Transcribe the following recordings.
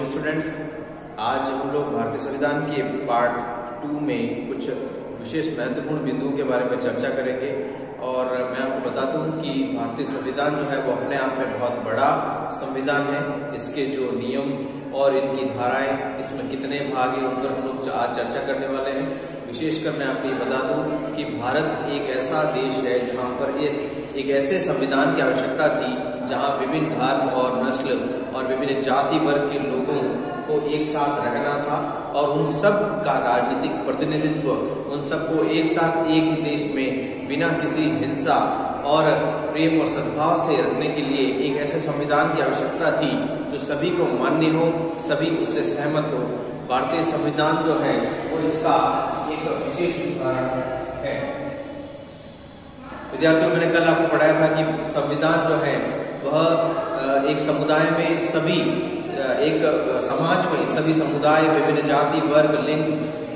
Student, आज हम लोग भारतीय संविधान के पार्ट 2 में कुछ विशेष महत्वपूर्ण बिंदुओं के बारे में चर्चा करेंगे। और मैं आपको बता दूं कि भारतीय संविधान जो है वो अपने आप में बहुत बड़ा संविधान है। इसके जो नियम और इनकी धाराएं, इसमें कितने भाग हैं, उन पर हम लोग आज चर्चा करने वाले हैं। विशेषकर मैं आपको ये बता दूं कि भारत एक ऐसा देश है जहां पर एक ऐसे संविधान की आवश्यकता थी जहां विभिन्न धर्म और नस्ल और विभिन्न जाति वर्ग के लोगों को एक साथ रहना था और उन सब का राजनीतिक प्रतिनिधित्व, उन सबको एक साथ एक ही देश में बिना किसी हिंसा और प्रेम और सद्भाव से रखने के लिए एक ऐसे संविधान की आवश्यकता थी जो सभी को मान्य हो, सभी उससे सहमत हो। भारतीय संविधान जो है वो इसका एक विशेष उदाहरण है। विद्यार्थियों, मैंने कल आपको पढ़ाया था कि संविधान जो है वह एक समुदाय में सभी, एक समाज में सभी समुदाय, विभिन्न जाति वर्ग, लिंग,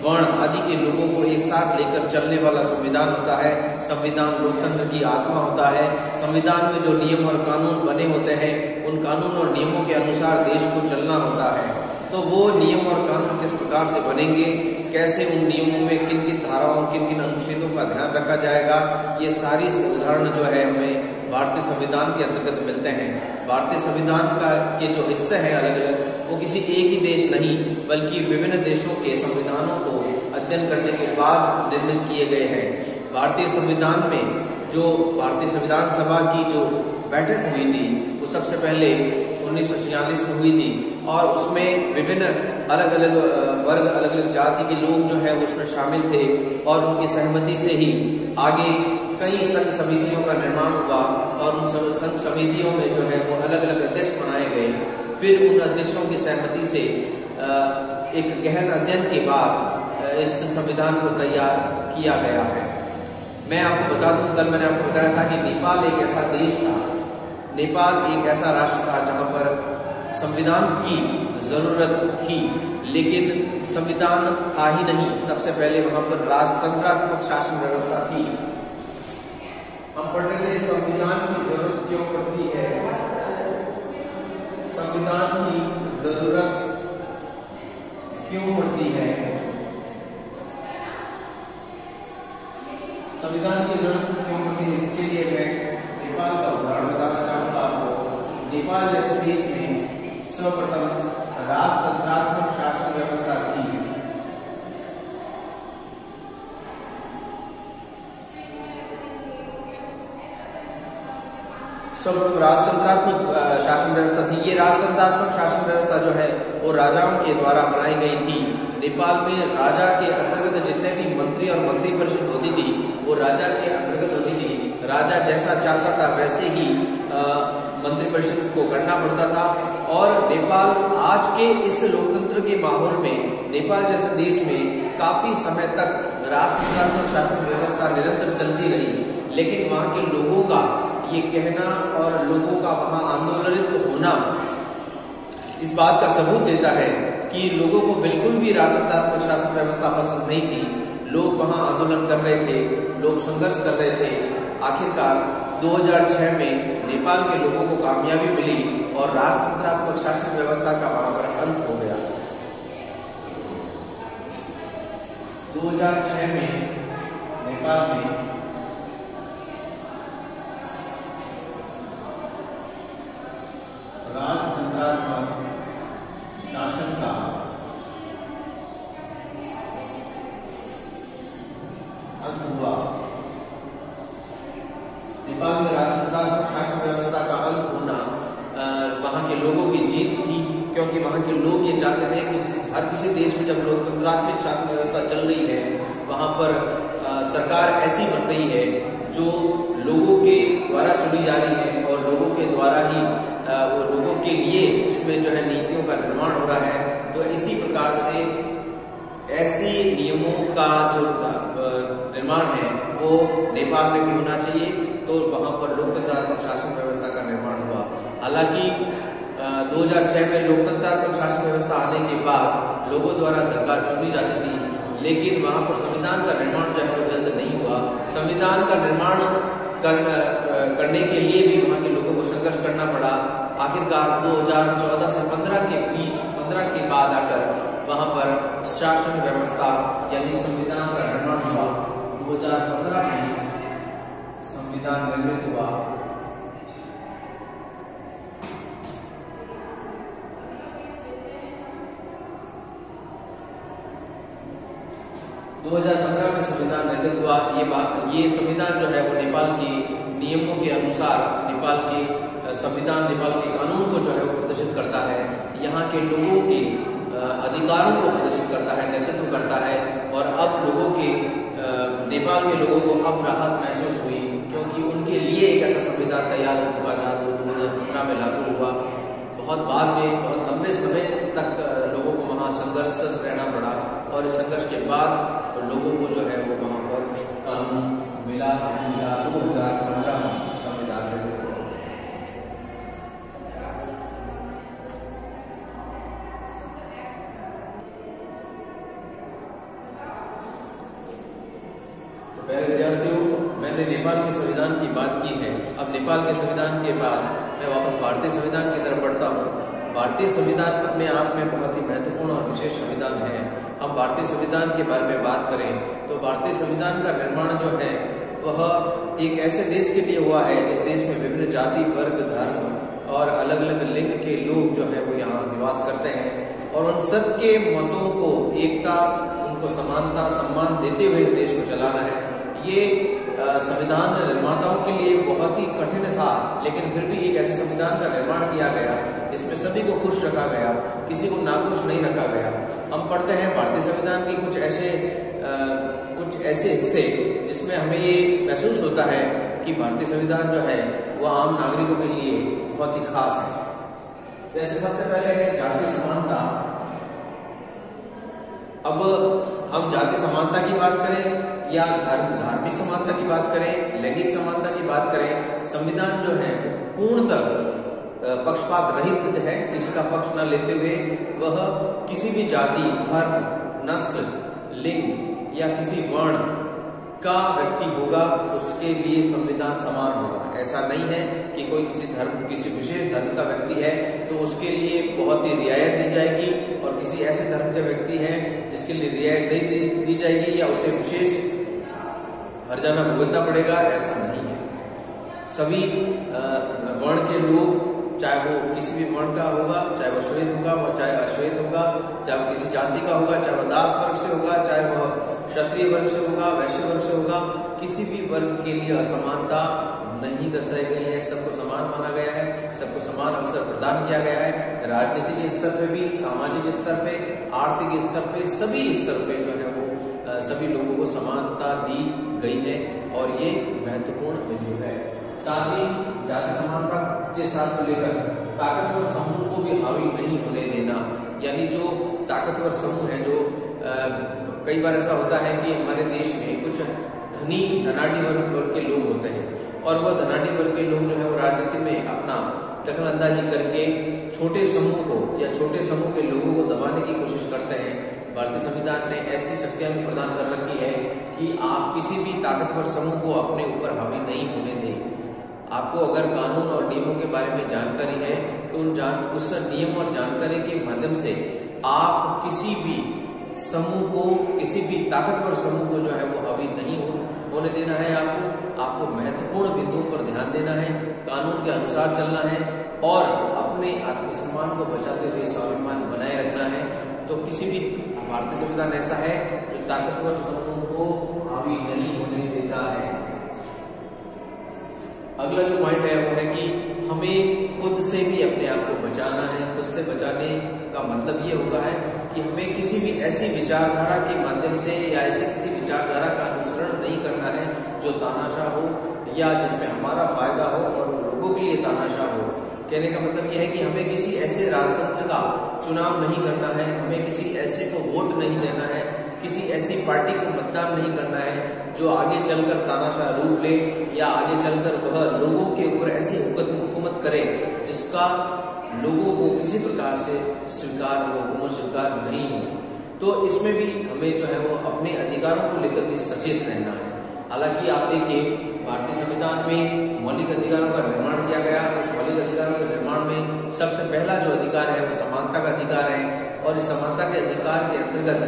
वर्ण आदि के लोगों को एक साथ लेकर चलने वाला संविधान होता है। संविधान लोकतंत्र की आत्मा होता है। संविधान में जो नियम और कानून बने होते हैं, उन कानून और नियमों के अनुसार देश को चलना होता है। तो वो नियम और कानून किस प्रकार से बनेंगे, कैसे उन नियमों में किन किन धाराओं, किन किन अनुच्छेदों का ध्यान रखा जाएगा, ये सारी उदाहरण जो है हमें भारतीय संविधान के अंतर्गत मिलते हैं। भारतीय संविधान का के जो हिस्से हैं अलग अलग, वो किसी एक ही देश नहीं बल्कि विभिन्न देशों के संविधानों को अध्ययन करने के बाद निर्मित किए गए हैं। भारतीय संविधान में जो भारतीय संविधान सभा की जो बैठक हुई थी वो सबसे पहले 1946 में हुई थी और उसमें विभिन्न अलग अलग वर्ग, अलग अलग जाति के लोग जो है उसमें शामिल थे और उनकी सहमति से ही आगे कई संघ समितियों का निर्माण हुआ और उन संघ समितियों में जो है वो अलग अलग अध्यक्ष बनाए गए। फिर उन अध्यक्षों की सहमति से एक गहन अध्ययन के बाद इस संविधान को तैयार किया गया है। मैं आपको बता दूं, कल मैंने आपको बताया था कि नेपाल एक ऐसा देश था, नेपाल एक ऐसा राष्ट्र था जहां पर संविधान की जरूरत थी, लेकिन संविधान था ही नहीं। सबसे पहले वहां पर राजतंत्रात्मक शासन व्यवस्था थी। हम पढ़ रहे थे संविधान की जरूरत क्यों पड़ती है, संविधान की जरूरत क्यों पड़ती है। संविधान की जरूरत क्यों पड़ती है, इसके लिए मैं नेपाल का उदाहरण बताना चाहूंगा आपको। नेपाल जैसे देश में सर्वप्रथम राजतंत्रात्मक शासन व्यवस्था थी। राजतंत्रात्मक शासन व्यवस्था थी। ये राजतंत्रात्मक शासन व्यवस्था जो है वो राजाओं के द्वारा बनाई गई थी। नेपाल में राजा के अंतर्गत जितने भी मंत्री और मंत्री परिषद होती थी वो राजा के अंतर्गत होती थी। राजा जैसा चाहता था वैसे ही मंत्री परिषद को करना पड़ता था। और नेपाल आज के इस लोकतंत्र के माहौल में, नेपाल जैसे देश में काफी समय तक राजतंत्रात्मक शासन व्यवस्था निरंतर चलती रही, लेकिन वहां के लोगों का ये कहना और लोगों का वहां आंदोलित होना इस बात का सबूत देता है कि लोगों को बिल्कुल भी राजतंत्रात्मक शासन व्यवस्था पसंद नहीं थी। लोग वहां आंदोलन कर रहे थे, लोग संघर्ष कर रहे थे। आखिरकार 2006 में नेपाल के लोगों को कामयाबी मिली और राजतंत्रात्मक शासन व्यवस्था का वहां पर अंत हो गया। 2006 में नेपाल में राजतंत्रात्मक शासन का अंत हुआ। नेपाल में राजतंत्रात्मक शासन व्यवस्था का अंत होना वहां के लोगों की जीत थी, क्योंकि वहां के लोग ये चाहते थे कि हर किसी देश में जब लोकतंत्रात्मक शासन व्यवस्था चल रही है वहां पर सरकार ऐसी बन रही है जो लोगों के द्वारा चुनी जा रही है और लोगों के द्वारा ही वो लोगों के लिए उसमें जो है नीतियों का निर्माण हो रहा है। तो इसी प्रकार से ऐसी नियमों का जो निर्माण है वो नेपाल में भी होना चाहिए। तो वहां पर लोकतंत्रात्मक शासन व्यवस्था का निर्माण हुआ। हालांकि 2006 में लोकतंत्रात्मक शासन व्यवस्था आने के बाद लोगों द्वारा सरकार चुनी जाती थी, लेकिन वहां पर संविधान का निर्माण जो है वो जल्द नहीं हुआ। संविधान का निर्माण करने के लिए भी वहां के लोगों को को संघर्ष करना पड़ा। आखिरकार 2014 से 15 के बीच 15 के बाद आकर वहां पर शासन व्यवस्था यानी संविधान का निर्माण हुआ। 2015 में संविधान निर्मित हुआ। दो 2015 में संविधान निर्मित हुआ। ये संविधान जो है वो नेपाल की नियमों के अनुसार नेपाल के संविधान, नेपाल के कानून को जो है वो प्रदर्शित करता है। यहाँ के लोगों के अधिकारों को प्रदर्शित करता है, नेतृत्व करता है। और अब लोगों के नेपाल के लोगों को अब राहत महसूस हुई, क्योंकि उनके लिए एक ऐसा संविधान तैयार हो चुका था जो 2015 में लागू हुआ। बहुत बाद में, बहुत लंबे समय तक लोगों को वहाँ संघर्षरत रहना पड़ा, और इस संघर्ष के बाद लोगों को जो है वो वहाँ पर कानून मिला। 2015 में संविधान निर्मित हुआ। तो पहले विद्यार्थियों, मैंने नेपाल के संविधान की बात की है। अब नेपाल के संविधान के बाद मैं वापस भारतीय संविधान की तरफ बढ़ता हूँ। भारतीय संविधान अपने आप में बहुत ही महत्वपूर्ण और विशेष संविधान है। हम भारतीय संविधान के बारे में बात करें तो भारतीय संविधान का निर्माण जो है वह एक ऐसे देश के लिए हुआ है जिस देश में विभिन्न जाति, वर्ग, धर्म और अलग अलग लिंग के लोग जो है वो यहाँ निवास करते हैं। और उन सब के मतों को एकता, उनको समानता, सम्मान देते हुए देश को चलाना है। ये संविधान निर्माताओं के लिए बहुत ही कठिन था, लेकिन फिर भी एक ऐसे संविधान का निर्माण किया गया जिसमें सभी को खुश रखा गया, किसी को नाखुश नहीं रखा गया। हम पढ़ते हैं भारतीय संविधान के कुछ ऐसे हिस्से जिसमें हमें ये महसूस होता है कि भारतीय संविधान जो है वो आम नागरिकों के लिए बहुत ही खास है। जैसे सबसे पहले है जाति समानता। अब हम जाति समानता की बात करें या धार्मिक समानता की बात करें, लैंगिक समानता की बात करें, संविधान जो है पूर्णतः पक्षपात रहित है। इसका पक्ष न लेते हुए वह किसी भी जाति, धर्म, नस्ल, लिंग या किसी वर्ण का व्यक्ति होगा उसके लिए संविधान समान होगा। ऐसा नहीं है कि कोई किसी विशेष धर्म का व्यक्ति है तो उसके लिए बहुत ही रियायत दी जाएगी, और किसी ऐसे धर्म के व्यक्ति हैं जिसके लिए रियायत नहीं दी जाएगी या उसे विशेष हर्जाना भुगतना पड़ेगा। ऐसा नहीं है। सभी वर्ण के लोग, चाहे वो किसी भी वर्ण का होगा, चाहे वो श्वेत होगा, वो चाहे अश्वेत होगा, चाहे वो किसी जाति का होगा, चाहे वो दास वर्ग से होगा, चाहे वह क्षत्रिय वर्ग से होगा, वैश्य वर्ग से होगा, किसी भी वर्ग के लिए असमानता नहीं दर्शाई गई है। सबको समान माना गया है, सबको समान अवसर प्रदान किया गया है। राजनीतिक स्तर पे भी, सामाजिक स्तर पे, आर्थिक स्तर पे, सभी स्तर पे जो है वो सभी लोगों को समानता दी गई है, और ये महत्वपूर्ण बिंदु है। साथ ही जाति समानता के साथ को लेकर ताकतवर समूह को भी हावी नहीं होने देना। यानी जो ताकतवर समूह है, जो कई बार ऐसा होता है कि हमारे देश में कुछ धनाढ़ी वर्ग के लोग होते हैं, और वह धनाढ़ी वर्ग के लोग जो है वो राजनीति में अपना दखल अंदाजी करके छोटे समूह को या छोटे समूह के लोगों को दबाने की कोशिश करते हैं। भारतीय संविधान ने ऐसी शक्तियां भी प्रदान कर रखी है कि आप किसी भी ताकतवर समूह को अपने ऊपर हावी नहीं होने दें। आपको अगर कानून और नियमों के बारे में जानकारी है तो उस नियम और जानकारी के माध्यम से आप किसी भी समूह को, किसी भी ताकतवर समूह को जो है वो हावी नहीं होने देना है। आपको महत्वपूर्ण बिंदुओं पर ध्यान देना है, कानून के अनुसार चलना है, और अपने आत्मसम्मान को बचाते हुए स्वाभिमान बनाए रखना है। तो किसी भी भारतीय संविधान ऐसा है जो ताकतवर समूह को हावी नहीं होने देता है। अगला जो पॉइंट है वो है कि हमें खुद से भी अपने आप को बचाना है। खुद से बचाने का मतलब ये होगा है कि हमें किसी भी ऐसी विचारधारा के माध्यम से या ऐसी किसी विचारधारा का अनुसरण नहीं करना है जो तानाशाह हो या जिसमें हमारा फायदा हो और लोगों के लिए तानाशाह हो। कहने का मतलब यह है कि हमें किसी ऐसे राजतंत्र का चुनाव नहीं करना है, हमें किसी ऐसे को वोट नहीं देना है, किसी ऐसी पार्टी को मतदान नहीं करना है जो आगे चलकर तानाशाह रूप ले या आगे चलकर वह लोगों के ऊपर ऐसी हुकूमत करे जिसका लोगों को किसी प्रकार से स्वीकार हो, हुकूमत स्वीकार नहीं हो। तो इसमें भी हमें जो है वो अपने अधिकारों को लेकर भी सचेत रहना है। हालांकि आप देखिए भारतीय संविधान में मौलिक अधिकारों का निर्माण किया गया। उस मौलिक अधिकारों के निर्माण में सबसे पहला जो अधिकार है वो समानता का अधिकार है। और इस समानता के अधिकार के अंतर्गत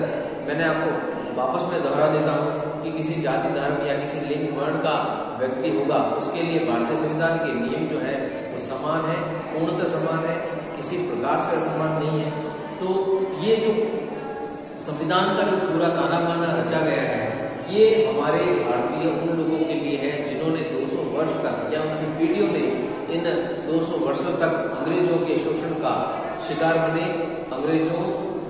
मैंने आपको वापस में दोहरा देता हूँ कि किसी जाति, धर्म या किसी लिंग, वर्ण का व्यक्ति होगा, उसके लिए भारतीय संविधान के नियम जो है वो समान है, पूर्णतः समान है, किसी प्रकार से असमान नहीं है। तो ये जो संविधान का जो पूरा ताना बाना रचा गया है, ये हमारे भारतीय उन लोगों के लिए है जिन्होंने 200 वर्ष तक या उनकी पीढ़ियों ने इन 200 वर्षों तक अंग्रेजों के शोषण का शिकार बने। अंग्रेजों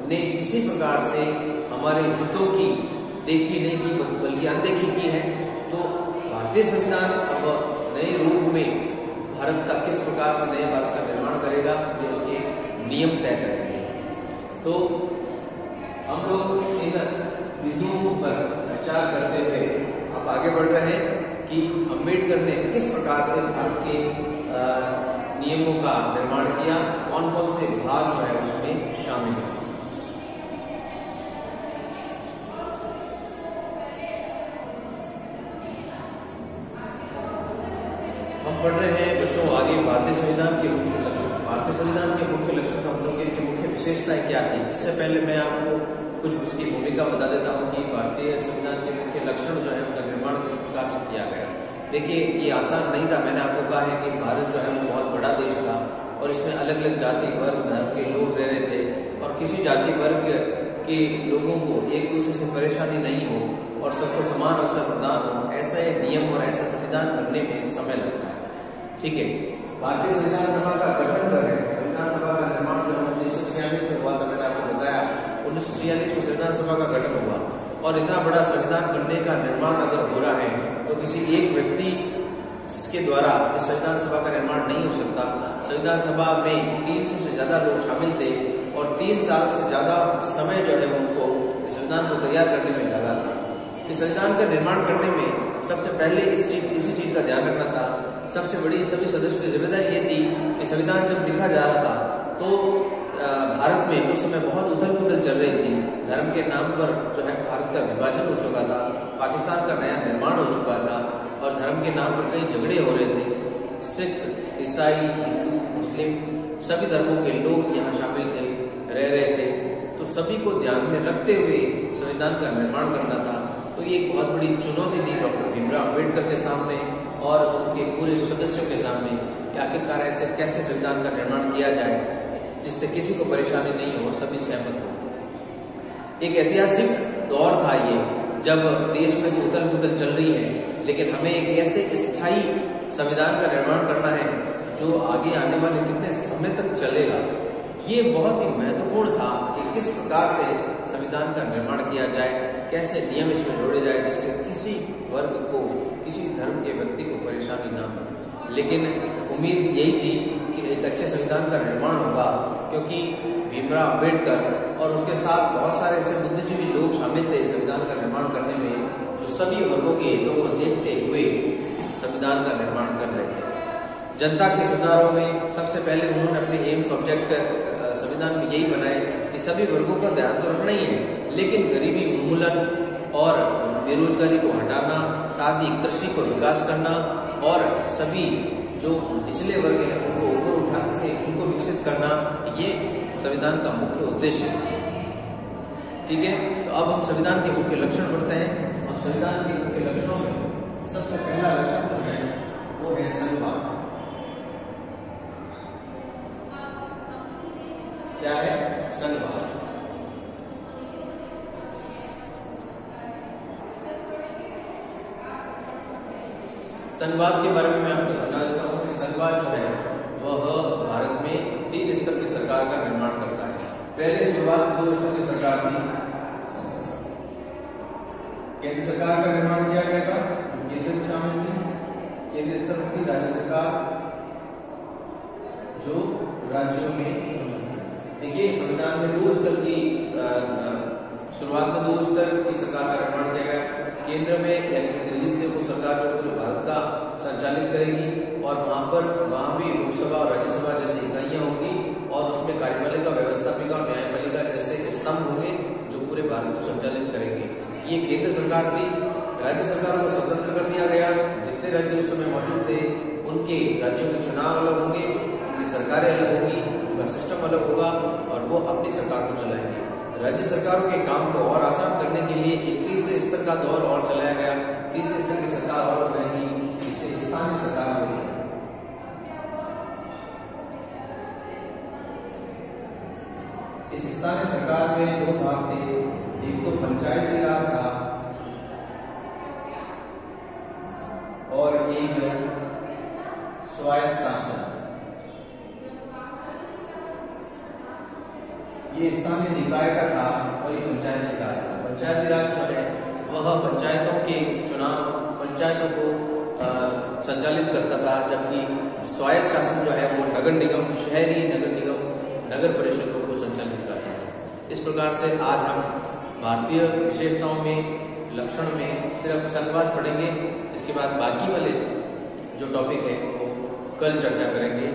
ने किसी प्रकार से हमारे हितों की देखी नहीं की, बल्कि अनदेखी की है। तो भारतीय संविधान अब नए रूप में भारत का किस प्रकार से नए भारत का निर्माण करेगा, ये उसके नियम तय करेंगे। तो हम लोग इन बिंदुओं पर विचार करते हुए अब आगे बढ़ रहे हैं कि अम्बेडकर ने किस प्रकार से भारत के नियमों का निर्माण किया, कौन कौन से भाग जो है उसमें शामिल है। हम पढ़ रहे हैं बच्चों आगे भारतीय संविधान के मुख्य लक्षण। भारतीय संविधान के मुख्य लक्षण हम लोग की मुख्य विशेषताएं क्या थी, इससे पहले मैं आपको कुछ उसकी भूमिका बता देता हूँ कि भारतीय संविधान के मुख्य लक्षण जो है उनका निर्माण किस प्रकार से किया गया। देखिए, ये आसान नहीं था। मैंने आपको कहा है कि भारत जो है वो बहुत बड़ा देश था और इसमें अलग अलग जाति, वर्ग, धर्म के लोग रह रहे थे और किसी जाति वर्ग के लोगों को एक दूसरे से परेशानी नहीं हो और सबको समान अवसर प्रदान हो, ऐसा नियम और ऐसा संविधान बनने में समय लगता है। ठीक है, भारतीय संविधान सभा का गठन कर रहे हैं। संविधान सभा का निर्माण जो 1946 में हुआ था, मैंने आपको बताया 1946 में संविधान सभा का गठन हुआ। और इतना बड़ा संविधान बनने का निर्माण अगर हो रहा है तो किसी एक व्यक्ति के द्वारा इस संविधान सभा का निर्माण नहीं हो सकता। संविधान सभा में 300 से ज्यादा लोग शामिल थे और 3 साल से ज्यादा समय जो है उनको इस संविधान को तैयार करने में लगा था। इस संविधान का निर्माण करने में सबसे पहले इसी चीज का ध्यान रखना था। सबसे बड़ी सभी सदस्यों की जिम्मेदारी ये थी कि संविधान जब लिखा जा रहा था तो भारत में उस समय बहुत उथल पुथल चल रही थी। धर्म के नाम पर जो है भारत का विभाजन हो चुका था, पाकिस्तान का नया निर्माण हो चुका था और धर्म के नाम पर कई झगड़े हो रहे थे। सिख, ईसाई, हिंदू, मुस्लिम सभी धर्मों के लोग यहाँ शामिल थे, रह रहे थे। तो सभी को ध्यान में रखते हुए संविधान का निर्माण करना था। तो ये एक बहुत बड़ी चुनौती थी डॉक्टर भीमराव अम्बेडकर के सामने और उनके पूरे सदस्यों के सामने कि आखिरकार ऐसे कैसे संविधान का निर्माण किया जाए जिससे किसी को परेशानी नहीं हो, सभी सहमत हो। एक ऐतिहासिक दौर था ये, जब देश में उथल पुथल चल रही है, लेकिन हमें एक ऐसे स्थायी संविधान का निर्माण करना है जो आगे आने वाले कितने समय तक चलेगा। ये बहुत ही महत्वपूर्ण था कि किस प्रकार से संविधान का निर्माण किया जाए, कैसे नियम इसमें जोड़े जाए जिससे किसी वर्ग को, किसी धर्म के व्यक्ति को परेशानी ना हो। लेकिन उम्मीद यही थी कि एक अच्छे संविधान का निर्माण होगा, क्योंकि भीमराव अम्बेडकर और उसके साथ बहुत सारे ऐसे बुद्धिजीवी लोग शामिल थे संविधान का निर्माण करने में, जो सभी वर्गों के हितों को देखते हुए संविधान का निर्माण कर रहे थे। जनता के सुधारों में सबसे पहले उन्होंने अपने एम्स ऑब्जेक्ट संविधान में यही बनाए कि सभी वर्गों का ध्यान तो रखना ही है, लेकिन गरीबी उन्मूलन और बेरोजगारी को हटाना, साथ ही कृषि को विकास करना और सभी जो निचले वर्ग हैं उनको ऊपर उठा के उनको विकसित करना, ये संविधान का मुख्य उद्देश्य है। ठीक है, तो अब हम संविधान के मुख्य लक्षण पढ़ते हैं। हम संविधान के मुख्य लक्षणों में सबसे पहला लक्षण जो है वो है संघवाद। क्या है? संघवाद। संघवाद के बारे में मैं आपको समझा देता हूँ कि संघवाद जो है वह भारत में 3 स्तर की सरकार का निर्माण करता है। पहले शुरुआत 2 स्तर की सरकार थी। केंद्र सरकार का निर्माण किया गया था, केंद्र में शामिल थी। केंद्र स्तर पर थी राज्य सरकार, जो राज्यों में। देखिए, संविधान में 2 स्तर की शुरुआत में 2 स्तर की सरकार का निर्माण किया गया। केंद्र में यानी कि दिल्ली से वो सरकार जो पूरे भारत का संचालित करेगी और वहां भी लोकसभा और राज्यसभा जैसी इकाइयां होंगी और उसमें कार्यपालिका, व्यवस्थापिका और न्यायपालिका जैसे स्तंभ होंगे जो पूरे भारत को संचालित करेंगे। ये केंद्र सरकार थी। राज्य सरकार को स्वतंत्र कर दिया गया। जितने राज्य उस समय मौजूद थे उनके राज्यों के चुनाव अलग होंगे, उनकी सरकारें अलग होगी, उनका सिस्टम अलग होगा और वो अपनी सरकार को चलाएंगे। राज्य सरकारों के काम को और आसान करने के लिए एक तीसरे स्तर का दौर और चलाया गया। तीसरे स्तर की सरकार और रहेगी, जिसे स्थानीय सरकार होगी। इस स्थानीय सरकार में दो भाग थे, एक तो पंचायती राज था और एक स्वायत्त शासन। ये स्थानीय निकाय का था और ये पंचायती राज था। पंचायती राज जो है वह पंचायतों के चुनाव, पंचायतों को संचालित करता था, जबकि स्वायत्त शासन जो है वो नगर निगम, शहरी नगर निगम, नगर परिषदों को संचालित करता है। इस प्रकार से आज हम भारतीय विशेषताओं में, लक्षण में सिर्फ संघवाद पढ़ेंगे। इसके बाद बाकी वाले जो टॉपिक है वो कल चर्चा करेंगे।